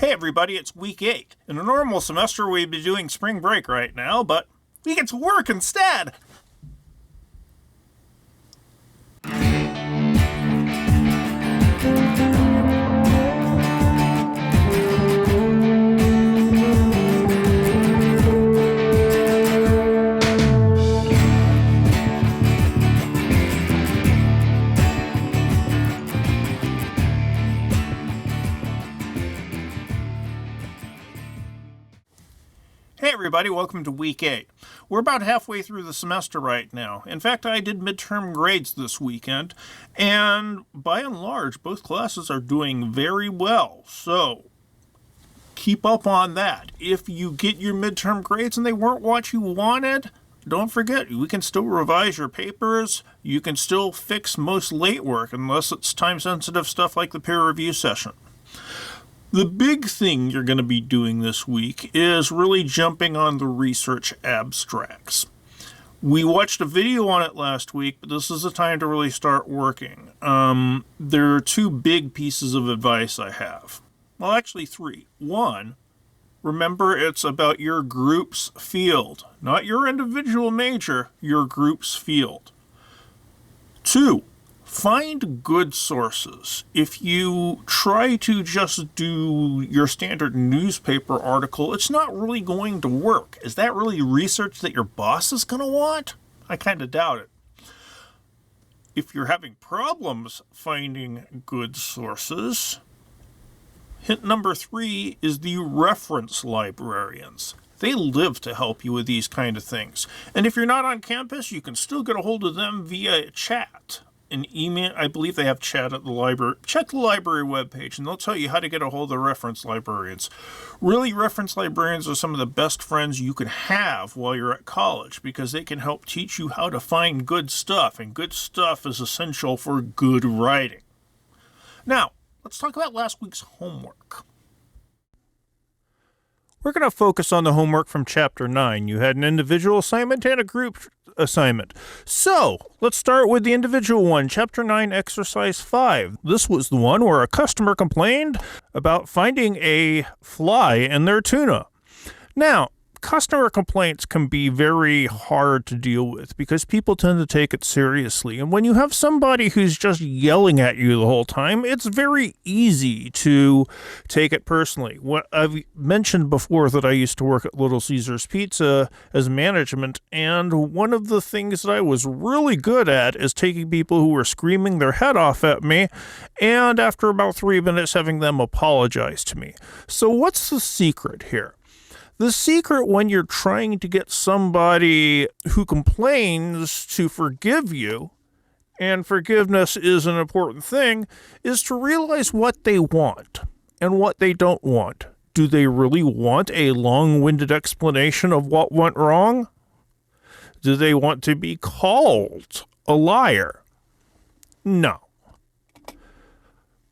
Hey everybody, it's week 8. In a normal semester we'd be doing spring break right now, but we get to work instead. Hey everybody, welcome to week 8. We're about halfway through the semester right now. In fact, I did midterm grades this weekend, and by and large, both classes are doing very well. So, keep up on that. If you get your midterm grades and they weren't what you wanted, don't forget, we can still revise your papers. You can still fix most late work, unless it's time-sensitive stuff like the peer review session. The big thing you're going to be doing this week is really jumping on the research abstracts. We watched a video on it last week, but this is the time to really start working. There are 2 big pieces of advice I have. Well, actually 3. 1, remember it's about your group's field, not your individual major, your group's field. 2, find good sources. If you try to just do your standard newspaper article, it's not really going to work. Is that really research that your boss is going to want? I kind of doubt it. If you're having problems finding good sources, hint number 3 is the reference librarians. They live to help you with these kind of things. And if you're not on campus, you can still get a hold of them via chat. An email, I believe they have chat at the library. Check the library webpage and they'll tell you how to get a hold of reference librarians. Really, reference librarians are some of the best friends you can have while you're at college because they can help teach you how to find good stuff, and good stuff is essential for good writing. Now, let's talk about last week's homework. We're going to focus on the homework from Chapter 9. You had an individual assignment and a group assignment. So, let's start with the individual one, Chapter 9, Exercise 5. This was the one where a customer complained about finding a fly in their tuna. Now, customer complaints can be very hard to deal with because people tend to take it seriously. And when you have somebody who's just yelling at you the whole time, it's very easy to take it personally. What I've mentioned before that I used to work at Little Caesars Pizza as management, and one of the things that I was really good at is taking people who were screaming their head off at me, and after about 3 minutes having them apologize to me. So what's the secret here? The secret when you're trying to get somebody who complains to forgive you, and forgiveness is an important thing, is to realize what they want and what they don't want. Do they really want a long-winded explanation of what went wrong? Do they want to be called a liar? No.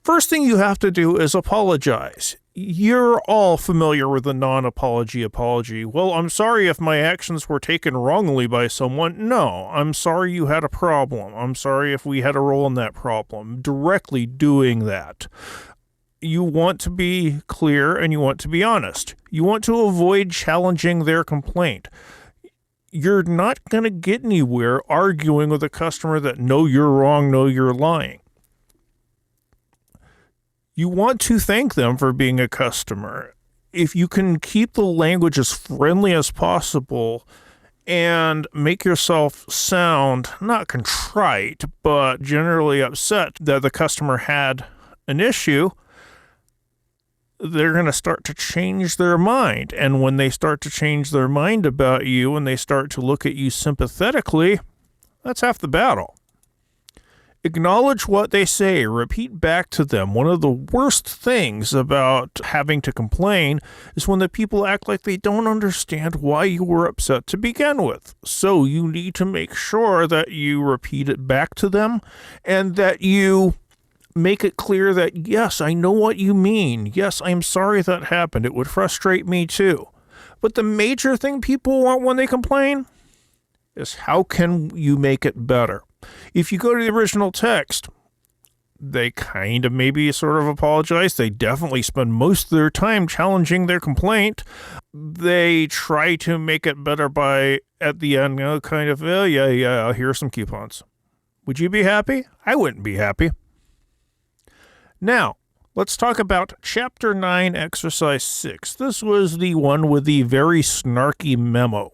First thing you have to do is apologize. You're all familiar with the non-apology apology. Well, I'm sorry if my actions were taken wrongly by someone. No, I'm sorry you had a problem. I'm sorry if we had a role in that problem. Directly doing that. You want to be clear and you want to be honest. You want to avoid challenging their complaint. You're not going to get anywhere arguing with a customer that, no, you're wrong, no, you're lying. You want to thank them for being a customer. If you can keep the language as friendly as possible and make yourself sound not contrite, but generally upset that the customer had an issue, they're going to start to change their mind. And when they start to change their mind about you and they start to look at you sympathetically, that's half the battle. Acknowledge what they say. Repeat back to them. One of the worst things about having to complain is when the people act like they don't understand why you were upset to begin with. So you need to make sure that you repeat it back to them and that you make it clear that, yes, I know what you mean. Yes, I'm sorry that happened. It would frustrate me too. But the major thing people want when they complain is, how can you make it better? If you go to the original text, They kind of maybe sort of apologize. They definitely spend most of their time challenging their complaint. They try to make it better by, at the end, yeah, here's some coupons. Would you be happy? I wouldn't be happy. Now, let's talk about Chapter 9, Exercise 6. This was the one with the very snarky memo.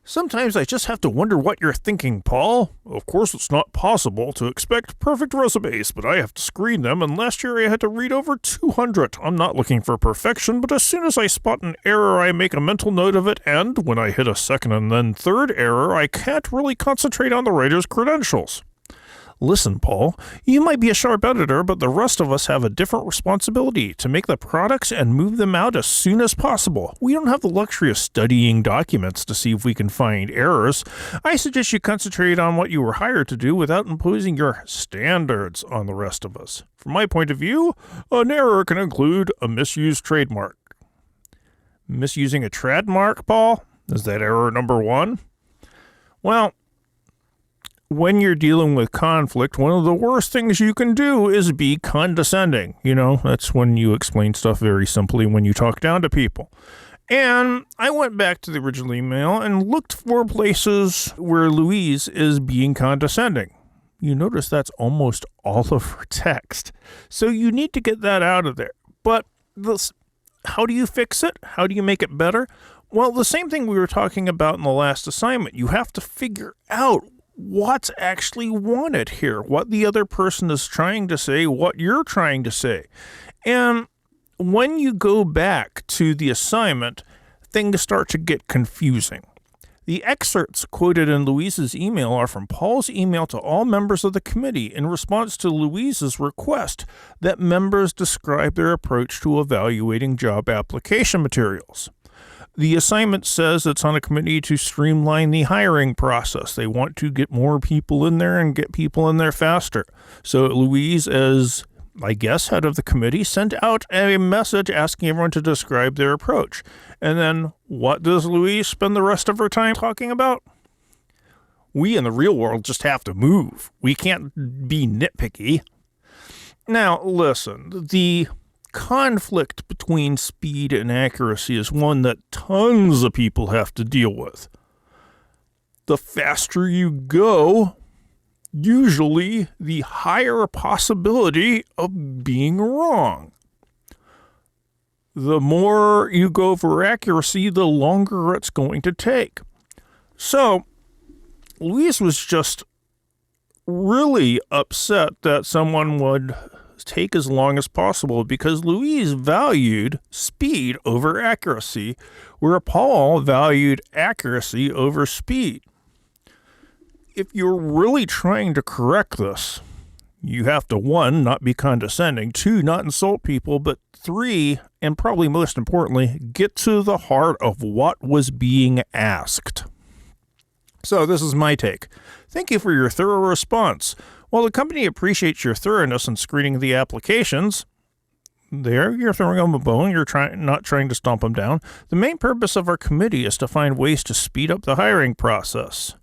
Sometimes I just have to wonder what you're thinking, Paul. Of course, it's not possible to expect perfect resumes, but I have to screen them, and last year I had to read over 200. I'm not looking for perfection, but as soon as I spot an error, I make a mental note of it, and when I hit a second and then third error, I can't really concentrate on the writer's credentials. Listen, Paul, you might be a sharp editor, but the rest of us have a different responsibility to make the products and move them out as soon as possible. We don't have the luxury of studying documents to see if we can find errors. I suggest you concentrate on what you were hired to do without imposing your standards on the rest of us. From my point of view, an error can include a misused trademark. Misusing a trademark, Paul? Is that error number one? Well, when you're dealing with conflict, one of the worst things you can do is be condescending. That's when you explain stuff very simply when you talk down to people. And I went back to the original email and looked for places where Louise is being condescending. You notice that's almost all of her text. So you need to get that out of there. But how do you fix it? How do you make it better? Well, the same thing we were talking about in the last assignment. You have to figure out what's actually wanted here, what the other person is trying to say, what you're trying to say. And when you go back to the assignment, things start to get confusing. The excerpts quoted in Louise's email are from Paul's email to all members of the committee in response to Louise's request that members describe their approach to evaluating job application materials. The assignment says it's on a committee to streamline the hiring process. They want to get more people in there and get people in there faster. So Louise, as I guess head of the committee, sent out a message asking everyone to describe their approach. And then what does Louise spend the rest of her time talking about? We in the real world just have to move. We can't be nitpicky. Now, listen, the conflict between speed and accuracy is one that tons of people have to deal with. The faster you go, usually the higher possibility of being wrong. The more you go for accuracy, the longer it's going to take. So, Louise was just really upset that someone would take as long as possible because Louise valued speed over accuracy, where Paul valued accuracy over speed. If you're really trying to correct this, you have to, 1, not be condescending, 2, not insult people, but 3, and probably most importantly, get to the heart of what was being asked. So this is my take. Thank you for your thorough response. While the company appreciates your thoroughness in screening the applications, you're throwing them a bone, you're not trying to stomp them down. The main purpose of our committee is to find ways to speed up the hiring process.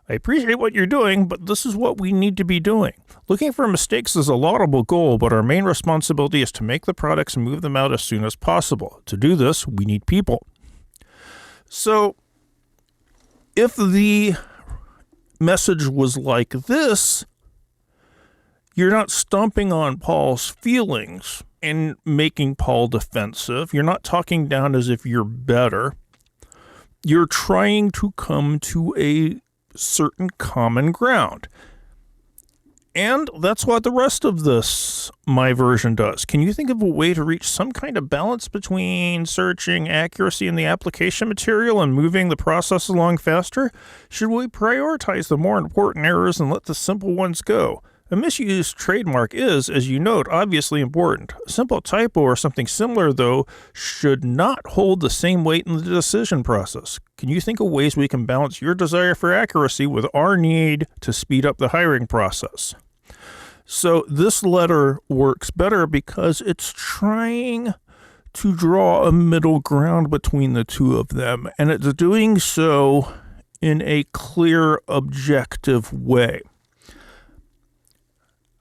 I appreciate what you're doing, but this is what we need to be doing. Looking for mistakes is a laudable goal, but our main responsibility is to make the products and move them out as soon as possible. To do this, we need people. So, if the message was like this, you're not stomping on Paul's feelings and making Paul defensive. You're not talking down as if you're better. You're trying to come to a certain common ground. And that's what the rest of this, my version, does. Can you think of a way to reach some kind of balance between searching accuracy in the application material and moving the process along faster? Should we prioritize the more important errors and let the simple ones go? A misused trademark is, as you note, obviously important. A simple typo or something similar, though, should not hold the same weight in the decision process. Can you think of ways we can balance your desire for accuracy with our need to speed up the hiring process? So this letter works better because it's trying to draw a middle ground between the two of them, and it's doing so in a clear, objective way.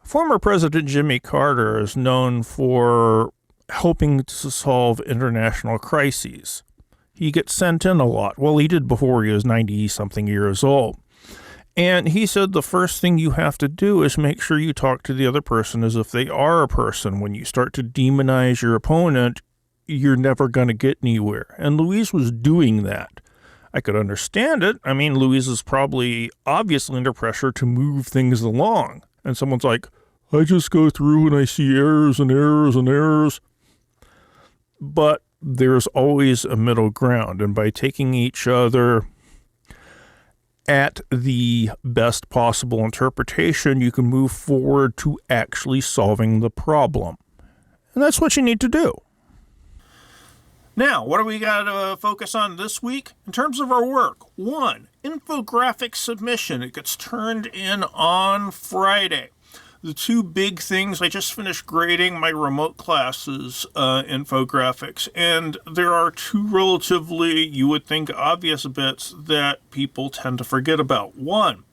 Former President Jimmy Carter is known for helping to solve international crises. He gets sent in a lot. Well, he did before he was 90-something years old. And he said the first thing you have to do is make sure you talk to the other person as if they are a person. When you start to demonize your opponent, you're never going to get anywhere. And Louise was doing that. I could understand it. I mean, Louise is probably obviously under pressure to move things along. And someone's like, I just go through and I see errors and errors and errors. But there's always a middle ground. And by taking each other at the best possible interpretation, you can move forward to actually solving the problem. And that's what you need to do. Now, what do we got to focus on this week? In terms of our work, 1, infographic submission. It gets turned in on Friday. The 2 big things, I just finished grading my remote classes infographics, and there are 2 relatively, you would think, obvious bits that people tend to forget about. 1,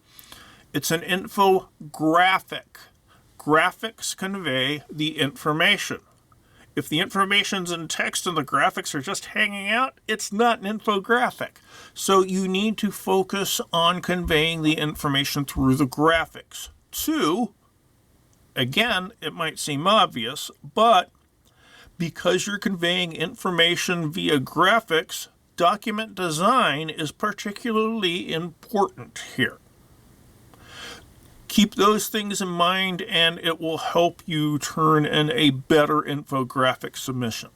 it's an infographic. Graphics convey the information. If the information's in text and the graphics are just hanging out, it's not an infographic. So you need to focus on conveying the information through the graphics. 2, again, it might seem obvious, but because you're conveying information via graphics, document design is particularly important here. Keep those things in mind, and it will help you turn in a better infographic submission.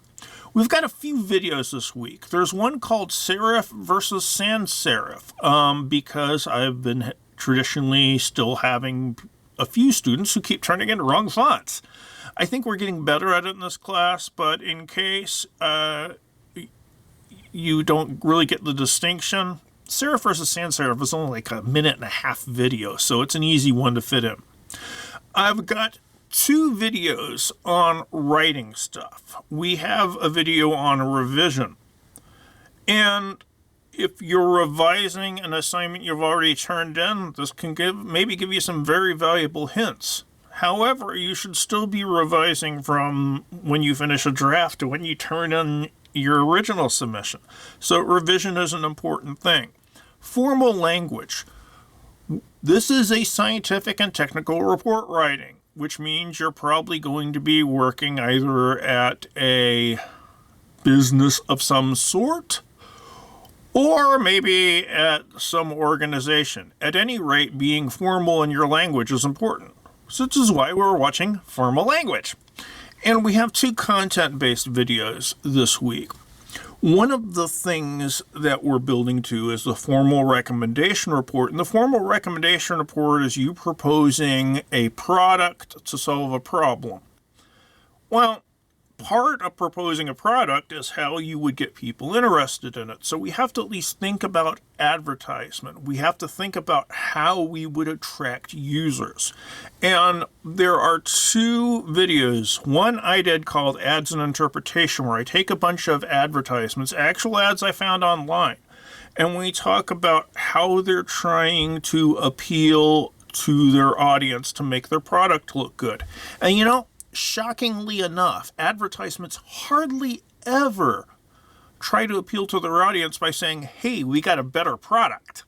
We've got a few videos this week. There's one called Serif versus sans serif, because I've been traditionally still having a few students who keep turning in wrong fonts. I think we're getting better at it in this class, but in case you don't really get the distinction, serif versus sans serif is only like a 1.5-minute video, so it's an easy one to fit in. I've got 2 videos on writing stuff. We have a video on revision. And if you're revising an assignment you've already turned in, this can maybe give you some very valuable hints. However, you should still be revising from when you finish a draft to when you turn in your original submission. So revision is an important thing. Formal language. This is a scientific and technical report writing, which means you're probably going to be working either at a business of some sort or maybe at some organization. At any rate, being formal in your language is important. So this is why we're watching formal language. And we have 2 content-based videos this week. One of the things that we're building to is the formal recommendation report. And the formal recommendation report is you proposing a product to solve a problem. Well, part of proposing a product is how you would get people interested in it. So we have to at least think about advertisement. We have to think about how we would attract users. And there are 2 videos. One I did called Ads and Interpretation, where I take a bunch of advertisements, actual ads I found online, and we talk about how they're trying to appeal to their audience to make their product look good. And you know, shockingly enough, advertisements hardly ever try to appeal to their audience by saying, hey, we got a better product.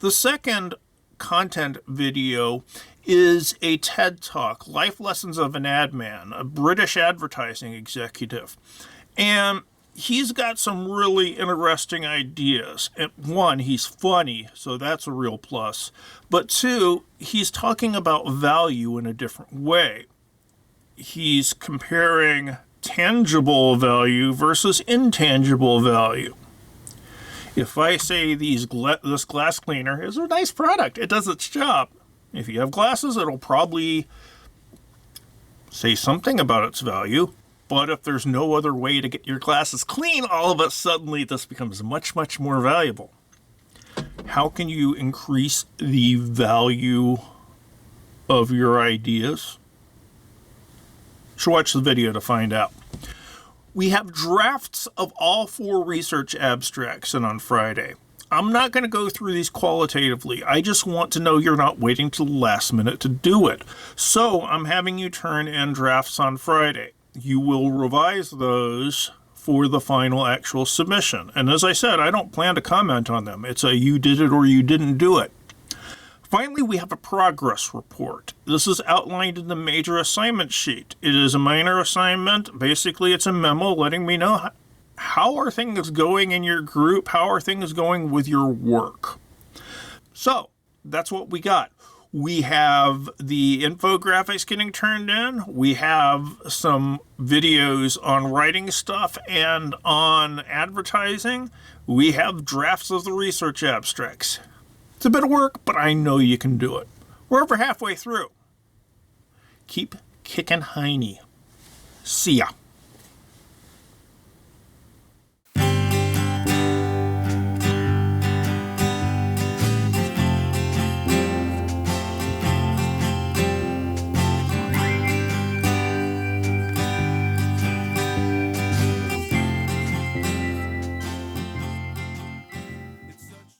The second content video is a TED Talk, Life Lessons of an Ad Man, a British advertising executive. And he's got some really interesting ideas. And 1, he's funny, so that's a real plus. But 2, he's talking about value in a different way. He's comparing tangible value versus intangible value. If I say this glass cleaner is a nice product, it does its job. If you have glasses, it'll probably say something about its value. But if there's no other way to get your glasses clean, all of a sudden this becomes much, much more valuable. How can you increase the value of your ideas? You should watch the video to find out. We have drafts of all 4 research abstracts in on Friday. I'm not going to go through these qualitatively. I just want to know you're not waiting till the last minute to do it. So I'm having you turn in drafts on Friday. You will revise those for the final actual submission. And as I said, I don't plan to comment on them. It's a you did it or you didn't do it. Finally, we have a progress report. This is outlined in the major assignment sheet. It is a minor assignment. Basically, it's a memo letting me know how are things going in your group, how are things going with your work. So that's what we got. We have the infographics getting turned in. We have some videos on writing stuff and on advertising. We have drafts of the research abstracts. It's a bit of work, but I know you can do it. We're over halfway through. Keep kicking Heine. See ya.